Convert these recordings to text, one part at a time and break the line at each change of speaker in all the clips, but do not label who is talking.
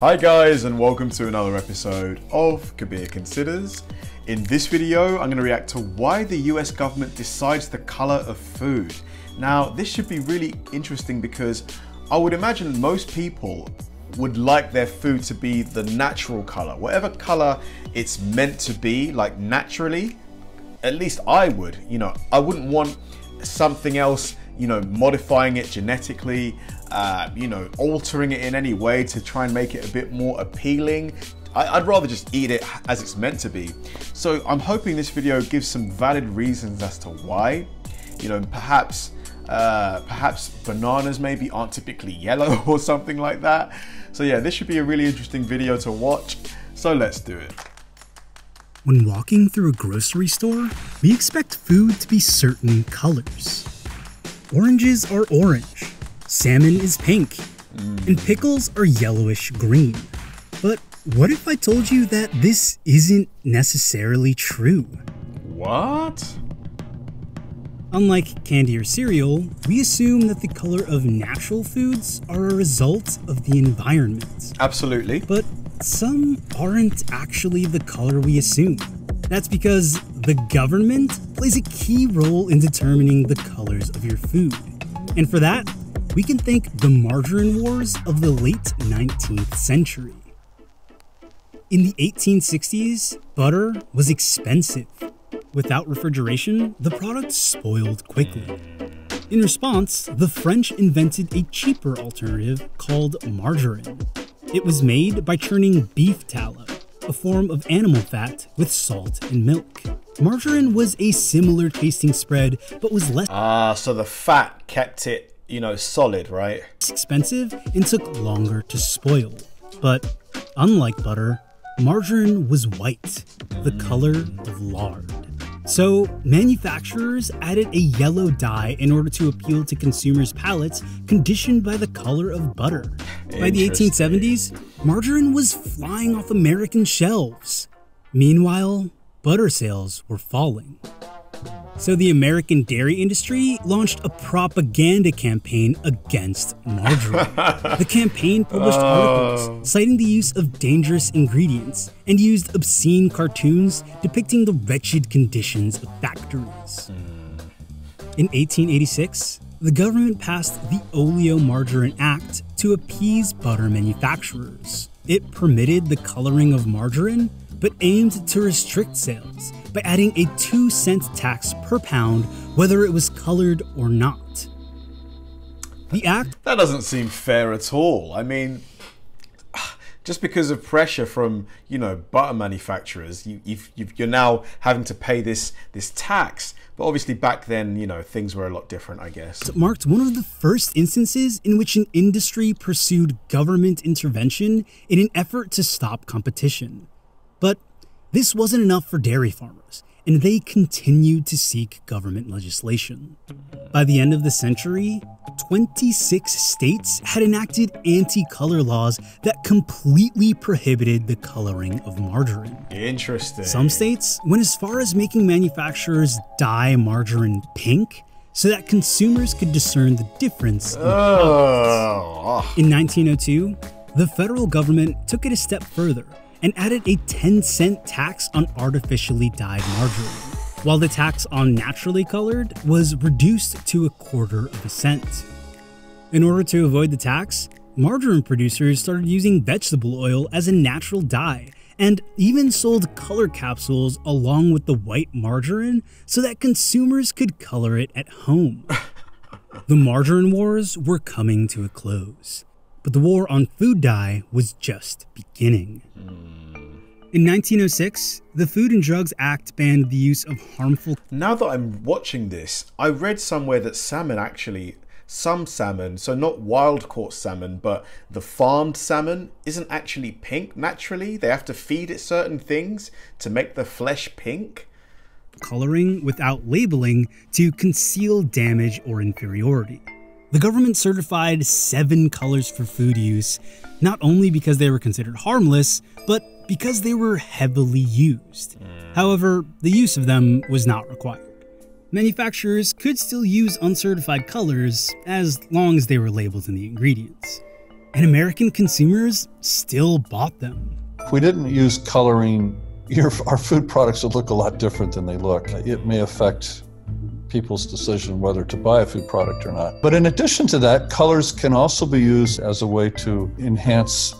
Hi guys, and welcome to another episode of Kabir Considers. In this video, I'm going to react to why the US government decides the color of food. Now, this should be really interesting because I would imagine most people would like their food to be the natural color. Whatever color it's meant to be, like naturally, at least I would. I wouldn't want something else, modifying it genetically, altering it in any way to try and make it a bit more appealing. I'd rather just eat it as it's meant to be. So I'm hoping this video gives some valid reasons as to why. Perhaps bananas maybe aren't typically yellow or something like that. So yeah, this should be a really interesting video to watch. So let's do it.
When walking through a grocery store, we expect food to be certain colors. Oranges are orange, salmon is pink, and pickles are yellowish green. But what if I told you that this isn't necessarily true?
What?
Unlike candy or cereal, we assume that the color of natural foods are a result of the environment.
Absolutely.
But some aren't actually the color we assume. That's because the government plays a key role in determining the colors of your food. And for that, we can thank the margarine wars of the late 19th century. In the 1860s, butter was expensive. Without refrigeration, the product spoiled quickly. In response, the French invented a cheaper alternative called margarine. It was made by churning beef tallow, a form of animal fat, with salt and milk. Margarine was a similar tasting spread, but was less
so the fat kept it, solid, right?
Expensive and took longer to spoil. But unlike butter, margarine was white, the color of lard. So manufacturers added a yellow dye in order to appeal to consumers' palates conditioned by the color of butter. By the 1870s, margarine was flying off American shelves. Meanwhile, butter sales were falling. So the American dairy industry launched a propaganda campaign against margarine. The campaign published articles citing the use of dangerous ingredients and used obscene cartoons depicting the wretched conditions of factories. In 1886, the government passed the Oleomargarine Act to appease butter manufacturers. It permitted the coloring of margarine, but aimed to restrict sales by adding a 2-cent tax per pound whether it was colored or not. The act—
That doesn't seem fair at all. I mean, just because of pressure from, butter manufacturers, you're now having to pay this tax. But obviously back then, things were a lot different, I guess.
It marked one of the first instances in which an industry pursued government intervention in an effort to stop competition. But this wasn't enough for dairy farmers, and they continued to seek government legislation. By the end of the century, 26 states had enacted anti-color laws that completely prohibited the coloring of margarine.
Interesting.
Some states went as far as making manufacturers dye margarine pink so that consumers could discern the difference in products. In 1902, the federal government took it a step further and added a 10-cent tax on artificially dyed margarine, while the tax on naturally colored was reduced to 1/4 cent. In order to avoid the tax, margarine producers started using vegetable oil as a natural dye and even sold color capsules along with the white margarine so that consumers could color it at home. The margarine wars were coming to a close, but the war on food dye was just beginning. In 1906, the Food and Drugs Act banned the use of harmful—
Now that I'm watching this, I read somewhere that some salmon, so not wild caught salmon, but the farmed salmon isn't actually pink naturally. They have to feed it certain things to make the flesh pink.
Coloring without labeling to conceal damage or inferiority. The government certified 7 colors for food use, not only because they were considered harmless, but because they were heavily used. However, the use of them was not required. Manufacturers could still use uncertified colors as long as they were labeled in the ingredients. and American consumers still bought them.
If we didn't use coloring, our food products would look a lot different than they look. It may affect people's decision whether to buy a food product or not. But in addition to that, colors can also be used as a way to enhance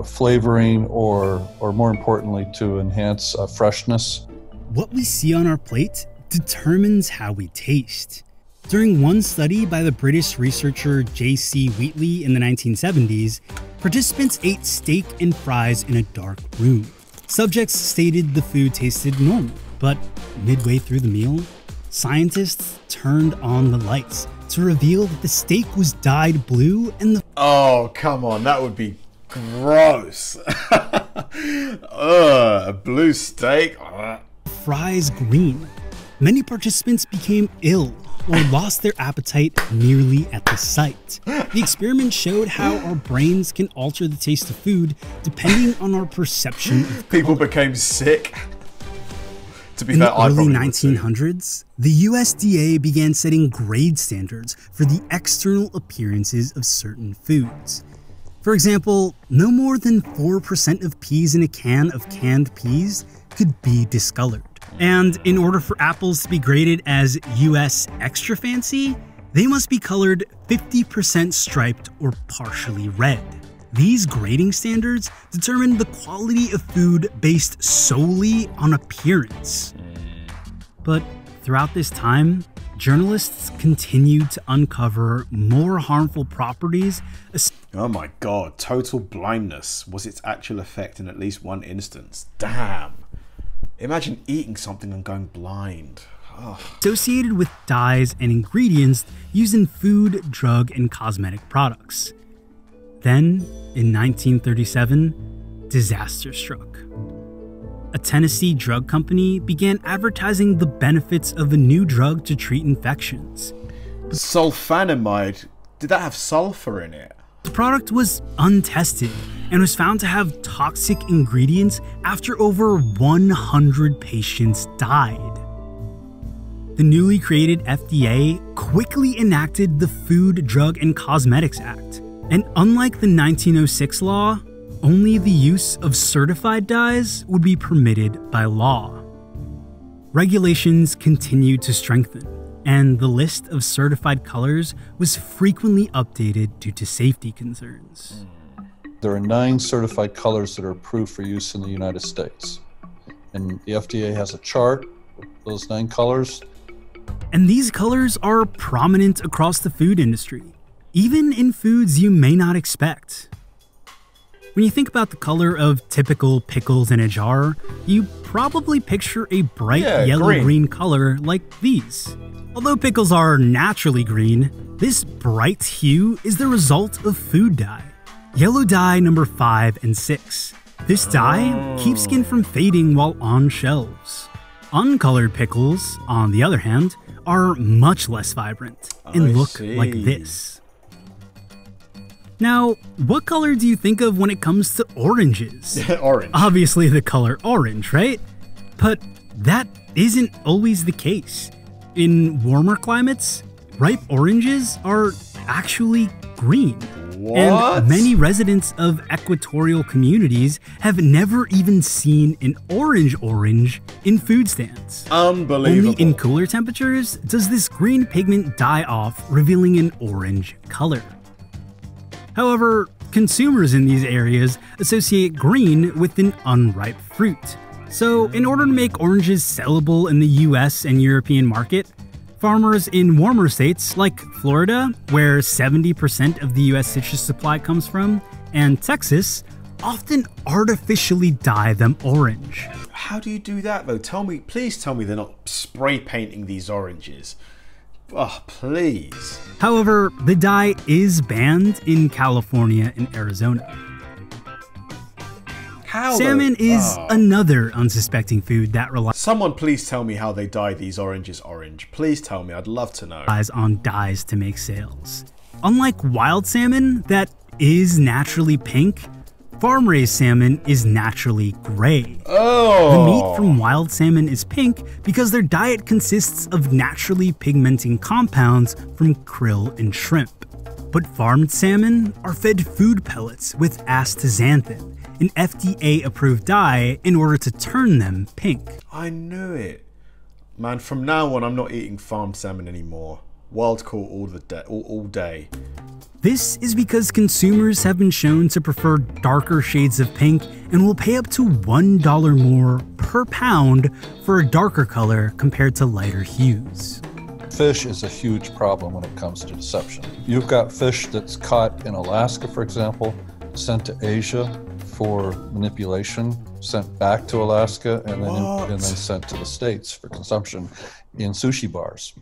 flavoring or more importantly, to enhance freshness.
What we see on our plate determines how we taste. During one study by the British researcher J.C. Wheatley in the 1970s, participants ate steak and fries in a dark room. Subjects stated the food tasted normal, but midway through the meal, scientists turned on the lights to reveal that the steak was dyed blue and the—
Oh, come on, that would be gross. A blue steak.
fries green. Many participants became ill or lost their appetite merely at the sight. The experiment showed how our brains can alter the taste of food depending on our perception of
People
color.
became sick. To be
In
fair,
the
I
early
probably would too.
1900s, the USDA began setting grade standards for the external appearances of certain foods. For example, no more than 4% of peas in a can of canned peas could be discolored. And in order for apples to be graded as US extra fancy, they must be colored 50% striped or partially red. These grading standards determine the quality of food based solely on appearance. But throughout this time, journalists continued to uncover more harmful properties.
Oh my god, total blindness was its actual effect in at least one instance. Damn. Imagine eating something and going blind. Ugh.
Associated with dyes and ingredients used in food, drug, and cosmetic products. Then, in 1937, disaster struck. A Tennessee drug company began advertising the benefits of a new drug to treat infections.
Sulfonamide, did that have sulfur in it?
The product was untested and was found to have toxic ingredients after over 100 patients died. The newly created FDA quickly enacted the Food, Drug, and Cosmetics Act, and unlike the 1906 law, only the use of certified dyes would be permitted by law. Regulations continued to strengthen, and the list of certified colors was frequently updated due to safety concerns.
There are 9 certified colors that are approved for use in the United States. And the FDA has a chart with those 9 colors.
And these colors are prominent across the food industry, even in foods you may not expect. When you think about the color of typical pickles in a jar, you probably picture a bright yellow-green color like these. Although pickles are naturally green, this bright hue is the result of food dye. Yellow dye number 5 and 6. This dye keeps skin from fading while on shelves. Uncolored pickles, on the other hand, are much less vibrant and look like this. Now, what color do you think of when it comes to oranges?
Orange.
Obviously the color orange, right? But that isn't always the case. In warmer climates, ripe oranges are actually green.
What?
And many residents of equatorial communities have never even seen an orange in food stands.
Unbelievable.
Only in cooler temperatures does this green pigment die off, revealing an orange color. However, consumers in these areas associate green with an unripe fruit. So, in order to make oranges sellable in the US and European market, farmers in warmer states like Florida, where 70% of the US citrus supply comes from, and Texas, often artificially dye them orange.
How do you do that though? Please tell me they're not spray painting these oranges. Oh, please.
However, the dye is banned in California and Arizona.
How
Salmon is another unsuspecting food that
Someone please tell me how they dye these oranges orange. Please tell me, I'd love to know.
relies on dyes to make sales. Unlike wild salmon that is naturally pink, farm-raised salmon is naturally gray.
Oh.
The meat from wild salmon is pink because their diet consists of naturally pigmenting compounds from krill and shrimp. But farmed salmon are fed food pellets with astaxanthin, an FDA-approved dye, in order to turn them pink.
I knew it. Man, from now on, I'm not eating farmed salmon anymore. Wild caught all day.
This is because consumers have been shown to prefer darker shades of pink and will pay up to $1 more per pound for a darker color compared to lighter hues.
Fish is a huge problem when it comes to deception. You've got fish that's caught in Alaska, for example, sent to Asia for manipulation, sent back to Alaska, and then sent to the States for consumption in sushi bars.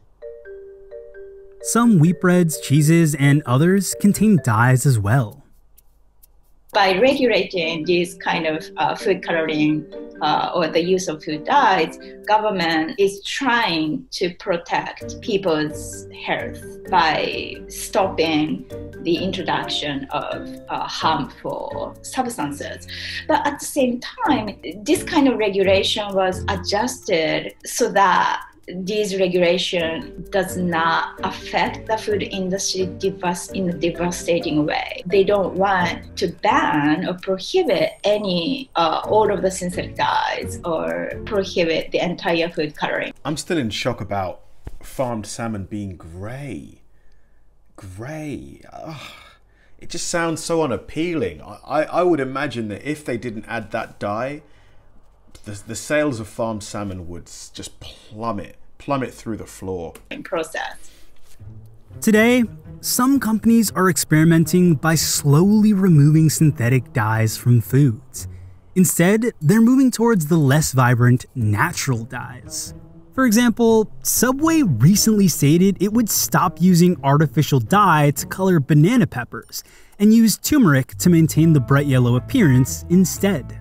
Some wheat breads, cheeses, and others contain dyes as well.
By regulating this kind of food coloring or the use of food dyes, government is trying to protect people's health by stopping the introduction of harmful substances. But at the same time, this kind of regulation was adjusted so that this regulation does not affect the food industry in a devastating way. They don't want to ban or prohibit all of the synthetic dyes or prohibit the entire food coloring.
I'm still in shock about farmed salmon being grey. Grey. Ugh. It just sounds so unappealing. I would imagine that if they didn't add that dye, the sales of farmed salmon would just plummet through the floor.
Process.
Today, some companies are experimenting by slowly removing synthetic dyes from foods. Instead, they're moving towards the less vibrant, natural dyes. For example, Subway recently stated it would stop using artificial dye to color banana peppers and use turmeric to maintain the bright yellow appearance instead.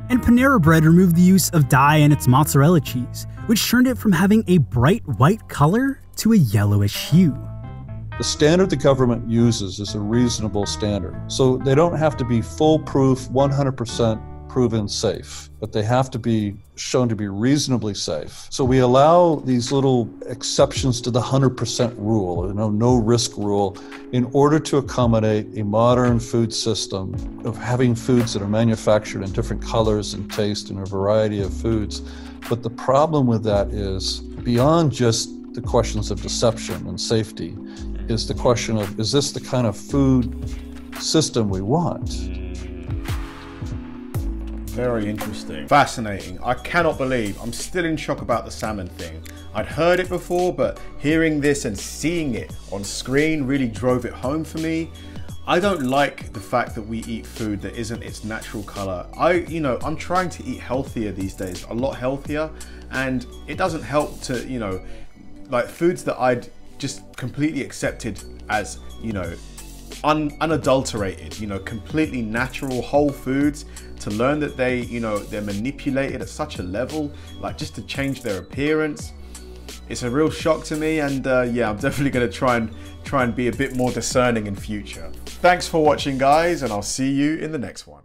And Panera Bread removed the use of dye in its mozzarella cheese, which turned it from having a bright white color to a yellowish hue.
The standard the government uses is a reasonable standard. So they don't have to be foolproof, 100% proven safe, but they have to be shown to be reasonably safe. So we allow these little exceptions to the 100% rule, no risk rule, in order to accommodate a modern food system of having foods that are manufactured in different colors and taste and a variety of foods. But the problem with that is, beyond just the questions of deception and safety, is the question of, is this the kind of food system we want?
Very interesting. Fascinating. I cannot believe I'm still in shock about the salmon thing. I'd heard it before, but hearing this and seeing it on screen really drove it home for me. I don't like the fact that we eat food that isn't its natural color. I'm trying to eat healthier these days, a lot healthier, and it doesn't help to, like foods that I'd just completely accepted as, unadulterated, completely natural whole foods, to learn that they're manipulated at such a level, like just to change their appearance. It's a real shock to me, and yeah, I'm definitely going to try and be a bit more discerning in future. Thanks for watching, guys, and I'll see you in the next one.